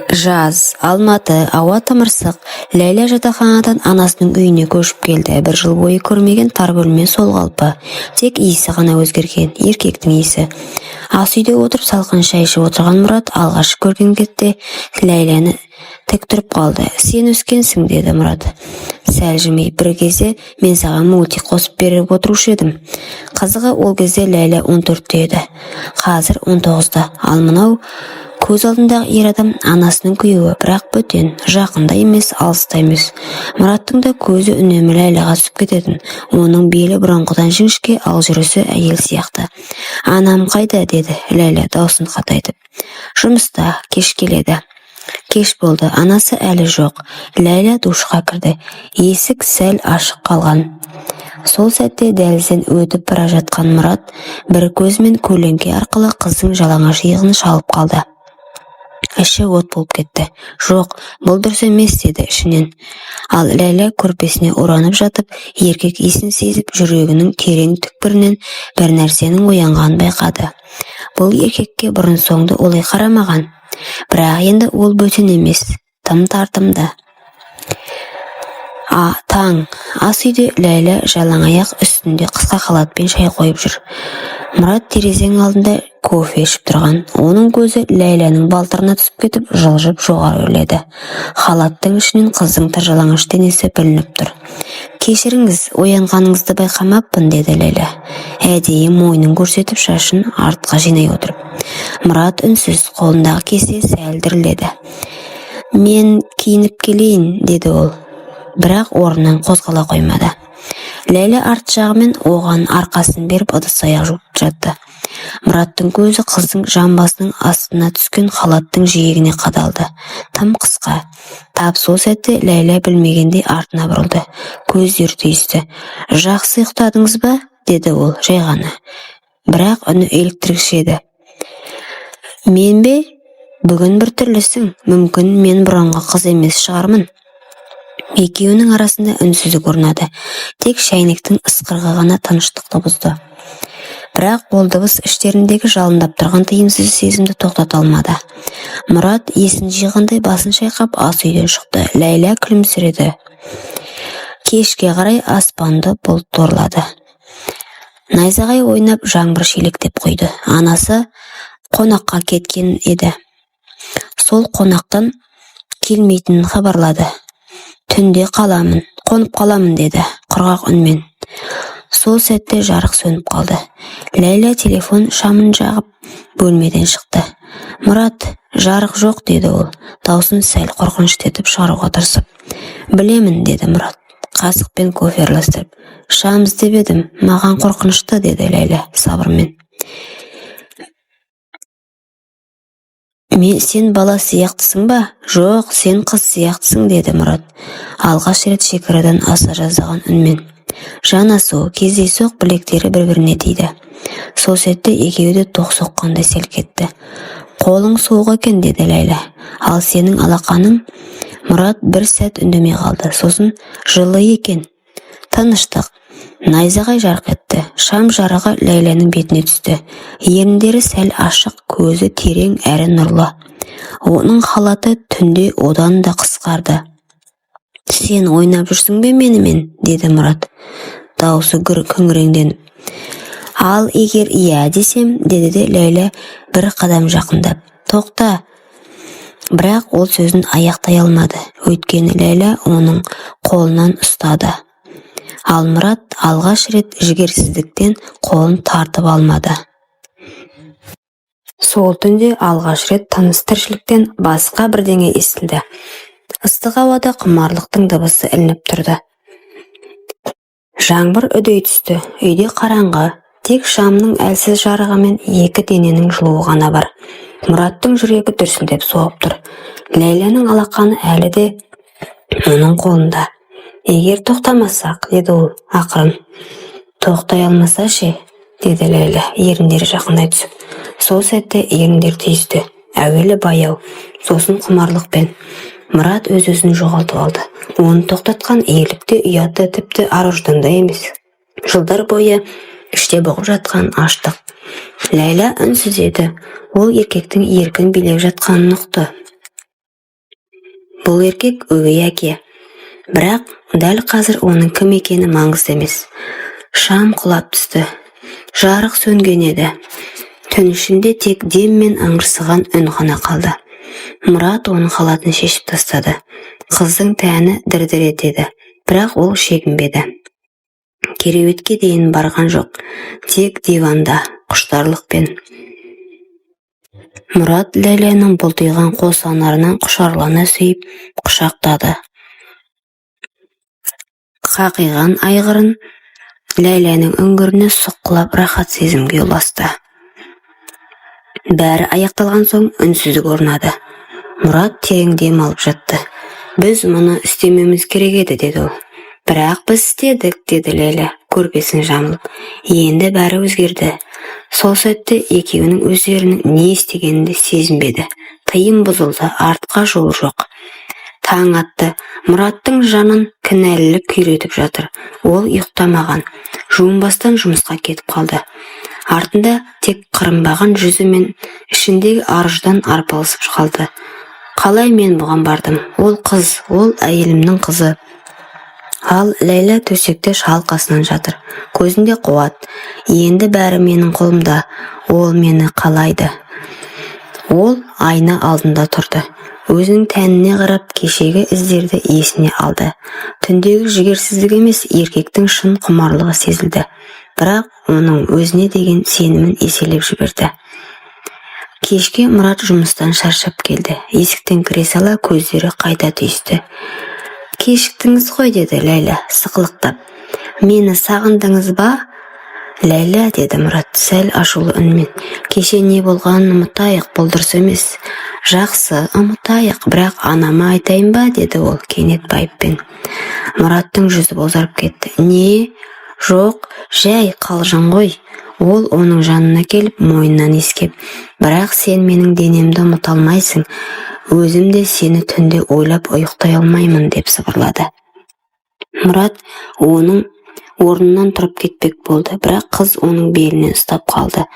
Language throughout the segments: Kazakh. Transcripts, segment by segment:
Жаз, Алматы, ауа тымырсық. Ләйлә жатақханадан анасының үйіне көшіп келді. Бір жыл бойы көрмеген тар бөлме сол қалпы. Тек иісі ғана өзгерген, еркектің иісі. Ас үйде отырып салқын шай ішіп отырған Мұрат алғаш көрген кетте Ләйләні тік тұрып қалды. Сен өскенсің, деді Мұрат. Сәл жымиып, бір кезде мен саған мультик қосып беріп отырушы едім. Қызығы, ол кезде Ләйлә 14-те еді. Қазір 19-да. Ал мынау көз алдындағы ер адам анасының күйеуі, бірақ бөтен, жақында емес, алыста емес. Мұраттың да көзі үнемі Ләйләға түсіп кететін. Оның белі бұрынғыдан жіңішке, ал жүрісі әйел сияқты. Анам қайда, деді Ләйлә даусын қатайтып. Жұмыста, кеш келеді. Кеш болды, анасы әлі жоқ. Ләйлә душқа кірді. Есік сәл ашық қалған. Сол сәтте дәлізден өтіп бара жатқан Мұрат бір көзімен көлеңке арқылы қыздың жалаңаш иығын шалып қалды. Іші от болып кетті. Жоқ, бұл дұрыс емес, деді ішінен. Ал Ләйлә көрпесіне оранып жатып, еркек иісін сезіп, жүрегінің терең түкпірінен бір нәрсенің оянғанын байқады. Бұл еркекке бұрын соңды олай қарамаған. Бірақ енді ол бөтен емес, тым тартымды. Таң, ас үйде Ләйлә жалаң аяқ үстінде қысқа халатпен шай қойып жүр. Мұрат терезенің алдында кофе ішіп тұрған. Оның көзі Ләйләнің балтырына түсіп кетіп, жылжып жоғары өрледі. Халаттың ішінен қыздың тыржалаңаш денесі білініп тұр. Кешіріңіз, оянғаныңызды байқамаппын, деді Ләйлә. Әдейі мойнын көрсетіп, шашын артқа жинай отырып. Мұрат үнсіз, қолындағы кесе сәл дірілдеді. Мен киініп келейін, деді ол. Бірақ орнынан қозғала қоймады. Ләйлә арт жағымен оған арқасын беріп ыдыс-аяқ жуып жатты. Мұраттың көзі қыздың жамбасының астына түскен халаттың жиегіне қадалды. Тым қысқа. Тап сол сәтте Ләйлә білмегендей артына бұрылды. Көздері түйісті. Жақсы ұйықтадыңыз ба, деді ол жай ғана. Бірақ үні еліктіргіш еді. Мен бе? Бүгін бір түрлісің. Мүмкін мен бұрынғы қыз емес шығармын. Екеуінің арасында үнсіздік орнады. Тек шәйнектің ысқырығы ғана тыныштықты бұзды. Бірақ ол дыбыс іштеріндегі жалындап тұрған тыйымсыз сезімді тоқтата алмады. Мұрат есін жиғандай басын шайқап ас үйден шықты. Ләйлә күлімсіреді. Кешке қарай аспанды бұлт торлады. Найзағай ойнап жаңбыр шелектеп құйды. Анасы қонаққа кеткен еді. Сол қонақтан келмейтінін хабарлады. Түнде қаламын, қонып қаламын, деді құрғақ үнмен. Сол сәтте жарық сөніп қалды. Ләйлә телефон шамын жағып бөлмеден шықты. Мұрат, жарық жоқ, деді ол, даусын сәл қорқыныштетіп шығаруға тырысып. Білемін, деді Мұрат, қасықпен кофе араластырып. Шам іздеп едім, маған қорқынышты, деді Ләйлә сабырмен. Сен бала сияқтысың ба? Жоқ, сен қыз сияқтысың, деді Мұрат. Алғаш рет шекарадан аса жаздаған үнмен. Жанасу, кездейсоқ білектері бір-біріне тиді. Сол сәтте екеуі де тоқ соққандай селк етті. Қолың суық екен, деді Ләйлә. Ал сенің алақаның? Мұрат бір сәт үндемей қалды. Сосын жылы екен. Тыныштық. Найзағай жарқ етті. Шам жарығы Ләйләнің бетіне түсті. Еріндері сәл ашық, көзі терең әрі нұрлы. Оның халаты түнде одан да қысқарды. Сен ойнап жүрсің бе менімен, деді Мұрат. Даусы күңіреңденіп. Ал егер иә десем, деді де Ләйлә бір қадам жақындап. Тоқта. Бірақ ол сөзін аяқтай алмады. Өйткені Ләйлә оның қолынан ұстады. Ал Мұрат алғаш рет жігерсіздіктен қолын тартып алмады. Сол түнде алғаш рет тыныс тіршіліктен басқа бірдеңе естілді. Ыстық ауада құмарлықтың дыбысы ілініп тұрды. Жаңбыр үдей түсті. Үйде қараңғы. Тек шамның әлсіз жарығымен екі дененің жылуы ғана бар. Мұраттың жүрегі дүрсілдеп соғып тұр. Ләйләнің алақаны әлі де оның қолында. Егер тоқтамасақ, деді ол ақырын. Тоқтай алмаса ше, деді Ләйлә, еріндері жақындай түсіп. Сол сәтте еріндер түйісті. Әуелі баяу, сосын құмарлықпен. Мұрат өз-өзін жоғалтып алды. Оны тоқтатқан иелікте ұятты, тіпті ар-ұжданда емес. Жылдар бойы іште бұғып жатқан аштық. Ләйлә үнсіз еді. Ол еркектің еркін билеп жатқанын ұқты. Бұл еркек өгей әке. Бірақ дәл қазір оның кім екені маңызды емес. Шам құлап түсті. Жарық сөнген еді. Түн ішінде тек дем мен ыңырсыған үн ғана қалды. Мұрат оның халатын шешіп тастады. Қыздың тәні дір-дір етеді, бірақ ол шегінбеді. Кереуетке дейін барған жоқ, тек диванда, құштарлықпен. Мұрат Ләйләнің бұлтиған қос анарынан құшарлана сүйіп, құшақтады. Қақиған айғырын Ләйләнің үңгіріне соққылап рахат сезімге ұласты. Бәрі аяқталған соң үнсіздік орнады. Мұрат терең дем алып жатты. Біз мұны істемеміз керек еді, деді ол. Бірақ біз істедік, деді Ләйлә, көрпесін жамылып. Енді бәрі өзгерді. Сол сәтте екеуінің өздерінің не істегенін сезінбеді. Тыйым бұзылды, артқа жол жоқ. Таң атты. Мұраттың жанын кінәлілік күйретіп жатыр. Ол ұйықтамаған. Жуынбастан жұмысқа кетіп қалды. Артында тек қырынбаған жүзі мен ішіндегі арыждан арпалысып қалды. Қалай мен бұған бардым? Ол қыз, ол әйелімнің қызы. Ал Ләйлә төсекте шалқасынан жатыр. Көзінде қуат. Енді бәрі менің қолымда. Ол мені қалайды. Ол айна алдында тұрды. Өзінің тәніне қарап кешегі іздерді есіне алды. Түндегі жігерсіздік емес, еркектің шын құмарлығы сезілді. Бірақ оның өзіне деген сенімін еселеп жіберді. Кешке Мұрат жұмыстан шаршап келді. Есіктен кіре сала көздері қайта түйісті. Кешіктіңіз ғой, деді Ләйлә сықылықтап. Мені сағындыңыз ба? Ләйлә, деді Мұрат сәл ашулы үнмен. Кеше не болғанын ұмытайық, бұл дұрыс емес. Жақсы, ұмытайық, бірақ анама айтайын ба, деді ол кенет байыппен. Мұраттың жүзі бозарып кетті. Не? Жоқ, жай қалжың ғой. Ол оның жанына келіп мойнынан иіскеп. Бірақ сен менің денемді ұмыта алмайсың. Өзім де сені түнде ойлап ұйықтай алмаймын, деп сыбырлады. Мұрат оның орнынан тұрып кетпек болды, бірақ қыз оның белінен ұстап қалды.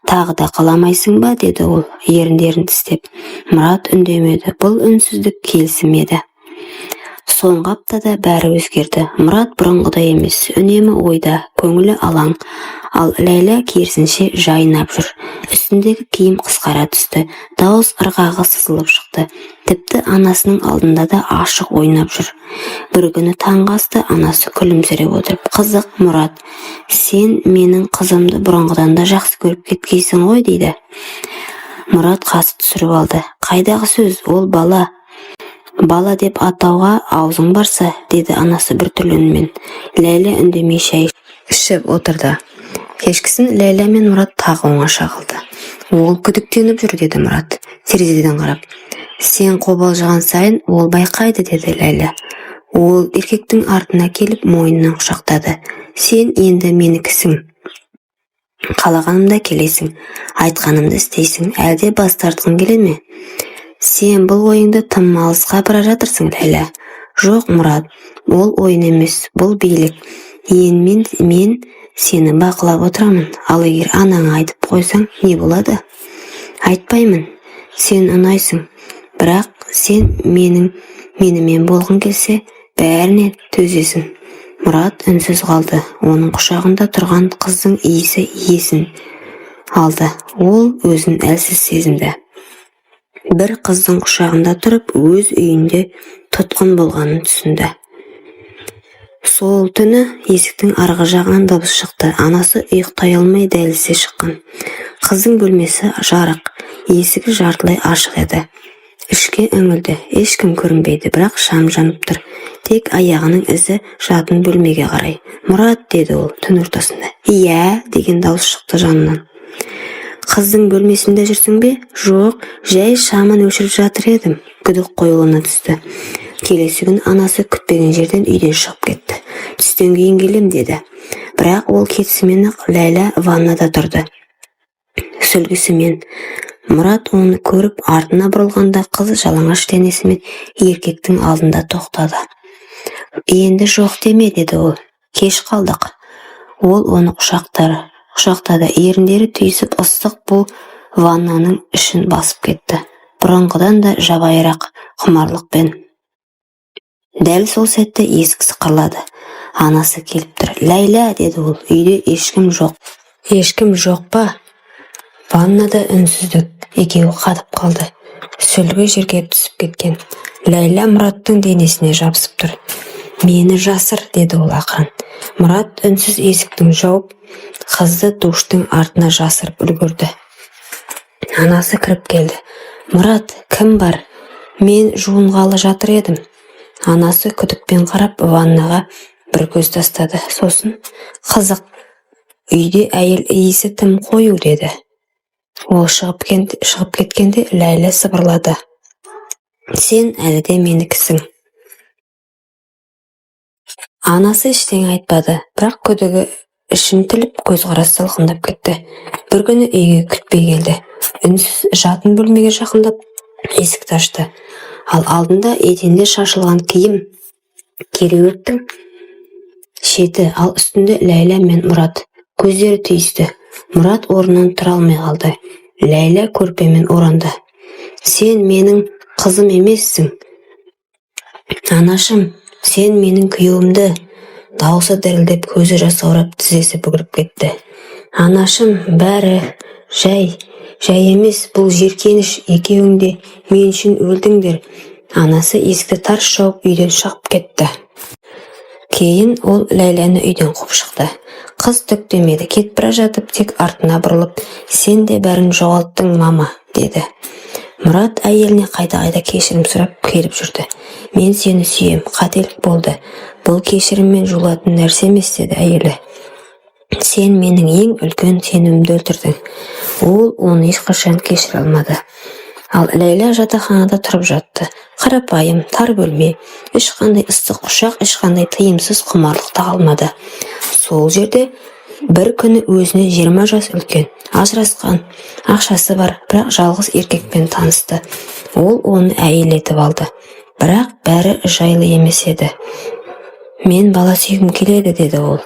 Тағы да қаламайсың ба, деді ол еріндерін тістеп. Мұрат үндемеді. Бұл үнсіздік келісім еді. Соңғы аптада бәрі өзгерді. Мұрат бұрынғыдай емес, үнемі ойда, көңілі алаң. Ал Ләйлә керісінше жайнап жүр. Үстіндегі киім қысқара түсті. Дауыс ырғағы сызылып шықты. Тіпті анасының алдында да ашық ойнап жүр. Бір күні таңғы асты анасы күлімсіреп отырып, қызық, Мұрат, сен менің қызымды бұрынғыдан да жақсы көріп кеткейсің ғой, дейді. Мұрат қасы түсіріп алды. Қайдағы сөз, ол бала. Бала деп атауға аузың барса, деді анасы бір түрлі үнмен. Ләйлә үндемей шай ішіп отырды. Кешкісін Ләйлә мен Мұрат тағы оңаша қалды. Ол күдіктеніп жүр, деді Мұрат терезеден қарап. Сен қобалжыған сайын ол байқайды, деді Ләйлә. Ол еркектің артына келіп мойнынан құшақтады. Сен енді менікісің. Қалағанымда келесің, айтқанымды істейсің, әлде бас тартқың келе ме? Сен бұл ойыңды тым алысқа бара жатырсың, Ләйлә. Жоқ, Мұрат, ол ойын емес, бұл билік. Мен сені бақылап отырамын. Ал егер анаңа айтып қойсаң, не болады? Айтпаймын. Сен ұнайсың. Бірақ сен менімен болғың келсе, бәріне төзесің. Мұрат үнсіз қалды. Оның құшағында тұрған қыздың иісі есін алды. Ол өзін әлсіз сезінді. Бір қыздың құшағында тұрып, өз үйінде тұтқын болғанын түсінді. Сол түні есіктің арғы жағынан дыбыс шықты. Анасы ұйықтай алмай дәлізге шыққан. Қыздың бөлмесі жарық, есігі жартылай ашық еді. Ішке үңілді, ешкім көрінбейді, бірақ шам жанып тұр. Тек аяғының ізі жатын бөлмеге қарай. Мұрат, деді ол түн ортасында. Иә, деген дауыс шықты жанынан. Қыздың бөлмесінде жүрсің бе? Жоқ, жай шамын өшіріп жатыр едім. Күдік қоюлана түсті. Келесі күн анасы күтпеген жерден үйден шығып кетті. Түстен кейін келем, деді. Бірақ ол кетісімен Ләйлә ваннада тұрды. Сүлгісімен. Мұрат оны көріп артына бұрылғанда қыз жалаңаш денесімен еркектің алдында тоқтады. Енді жоқ деме, деді ол. Кеш қалдық. Ол оны құшақтады. Еріндері түйісіп ыстық бұл ваннаның ішін басып кетті. Бұрынғыдан да жабайырақ құмарлықпен. Дәл сол сәтте есік сықырлады. Анасы келіп тұр. «Ләйла», деді ол, «үйде ешкім жоқ». «Ешкім жоқ па?» Ваннада үнсіздік. Екеуі қатып қалды. Сүлгі жерге түсіп кеткен. Ләйла Мұраттың денесіне жабысып тұр. «Мені жасыр», деді ол ақырын. Мұрат үнсіз есіктің жауып, қызды душтың артына жасырып үлгірді. Анасы кіріп келді. «Мұрат, кім бар? Мен жуынғалы жатыр едім». Анасы күдікпен қарап ваннаға бір көз тастады. Сосын, «Қызық, үйде әйел иісі тым қою», деді. Ол шығып кеткенде Ләйла сыбырлады. «Сен әлі де менікісің». Анасы ештеңе айтпады, бірақ күдігі ішін тіліп көзқарасы салқындап кетті. Бір күні үйге күтпей келді. Үнсіз жатын бөлмеге жақындап есікті ашты. Ал алдында еденде шашылған киім, кереуеттің шеті, ал үстінде Ләйла мен Мұрат. Көздері түйісті. Мұрат орнынан тұра алмай қалды. Ләйла көрпемен оранды. «Сен менің қызым емессің. Анашым, сен менің күйеуімді». Дауысы дірілдеп, көзі жасаурап, тізесі бүгіріп кетті. «Анашым, бәрі жай емес, бұл жеркеніш, екеуің де мен үшін өлдіңдер». Анасы есікті тарс жауып үйден шығып кетті. Кейін ол Ләйләні үйден қуып шықты. Қыз түк демеді, кетіп бара жатып тек артына бұрылып, «Сен де бәрін жоғалттың, мама», деді. Мұрат әйеліне қайта-қайта кешірім сұрап келіп жүрді. «Мен сені сүйем, қателік болды. Бұл кешіріммен жуылатын нәрсе емес», деді әйелі. «Сен менің ең үлкен сенімімді өлтірдің». Ол оны ешқашан кешіре алмады. Ал Ләйла жатақханада тұрып жатты. Қарапайым, тар бөлме, ешқандай ыстық құшақ, ешқандай тыйымсыз құмарлық тағылмады. Сол жерде бір күні өзіне 20 жас үлкен, ажырасқан, ақшасы бар, бірақ жалғыз еркекпен танысты. Ол оны әйел етіп алды. Бірақ бәрі жайлы емес еді. «Мен бала сүйгім келеді», деді ол.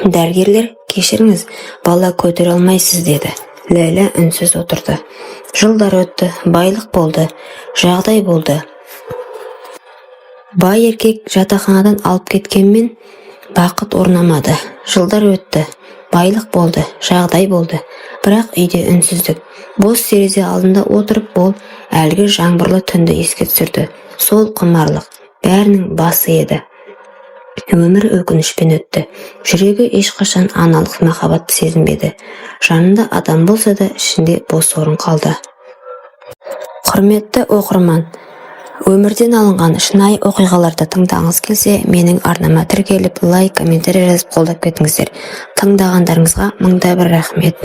Дәрігерлер, «Кешіріңіз, бала көтере алмайсыз», деді. Ләйла үнсіз отырды. Жылдар өтті, байлық болды, жағдай болды. Бай еркек жатақханадан алып кеткенмен бақыт орнамады. Жылдар өтті, байлық болды, жағдай болды. Бірақ үйде үнсіздік. Бос терезе алдында отырып, ол әлгі жаңбырлы түнді еске түсірді. Сол құмарлық бәрінің басы еді. Өмір өкінішпен өтті. Жүрегі ешқашан аналық махаббатты сезінбеді. Жанында адам болса да ішінде бос орын қалды. Құрметті оқырман, өмірден алынған шынайы оқиғаларды тыңдағыңыз келсе, менің арнама тіркеліп, лайк, комментарий жазып қолдап кетіңіздер. Тыңдағандарыңызға мыңда бір рахмет.